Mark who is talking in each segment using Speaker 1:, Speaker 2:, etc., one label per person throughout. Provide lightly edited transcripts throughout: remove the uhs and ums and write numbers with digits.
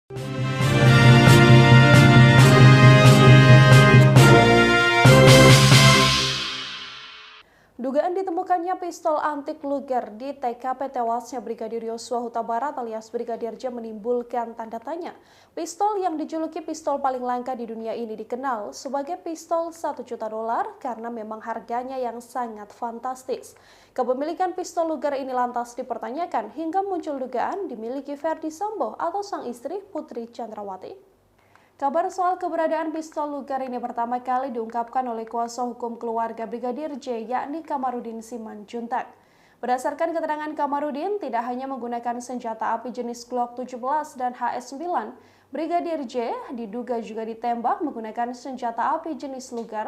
Speaker 1: Dugaan ditemukannya pistol antik Luger di TKP tewasnya Brigadir Yosua Huta Barat alias Brigadir J menimbulkan tanda tanya. Pistol yang dijuluki pistol paling langka di dunia ini dikenal sebagai pistol $1 juta karena memang harganya yang sangat fantastis. Kepemilikan pistol Luger ini lantas dipertanyakan hingga muncul dugaan dimiliki Ferdy Sambo atau sang istri Putri Chandrawati. Kabar soal keberadaan pistol Luger ini pertama kali diungkapkan oleh kuasa hukum keluarga Brigadir J, yakni Kamarudin Simanjuntak. Berdasarkan keterangan Kamarudin, tidak hanya menggunakan senjata api jenis Glock 17 dan HS-9, Brigadir J diduga juga ditembak menggunakan senjata api jenis Luger.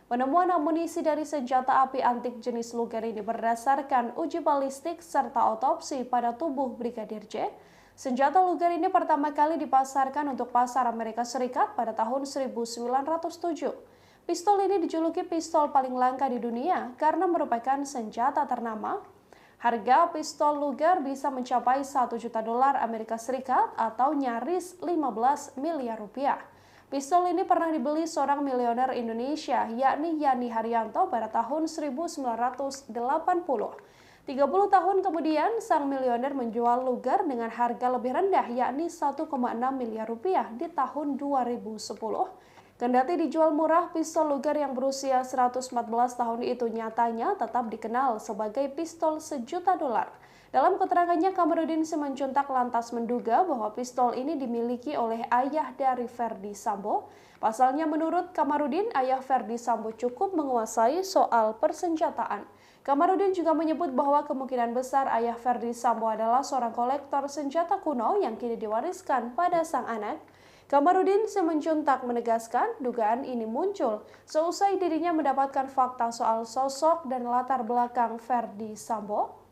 Speaker 1: Penemuan amunisi dari senjata api antik jenis Luger ini berdasarkan uji balistik serta otopsi pada tubuh Brigadir J. Senjata Luger ini pertama kali dipasarkan untuk pasar Amerika Serikat pada tahun 1907. Pistol ini dijuluki pistol paling langka di dunia karena merupakan senjata ternama. Harga pistol Luger bisa mencapai $1 juta Amerika Serikat atau nyaris 15 miliar rupiah. Pistol ini pernah dibeli seorang miliuner Indonesia, yakni Yani Haryanto pada tahun 1980. 30 tahun kemudian, sang miliuner menjual Luger dengan harga lebih rendah, yakni 1,6 miliar rupiah di tahun 2010. Kendati dijual murah, pistol Luger yang berusia 114 tahun itu nyatanya tetap dikenal sebagai pistol $1 juta. Dalam keterangannya, Kamarudin Simanjuntak lantas menduga bahwa pistol ini dimiliki oleh ayah dari Ferdy Sambo. Pasalnya menurut Kamarudin, ayah Ferdy Sambo cukup menguasai soal persenjataan. Kamarudin juga menyebut bahwa kemungkinan besar ayah Ferdy Sambo adalah seorang kolektor senjata kuno yang kini diwariskan pada sang anak. Kamarudin Simanjuntak menegaskan dugaan ini muncul seusai dirinya mendapatkan fakta soal sosok dan latar belakang Ferdy Sambo.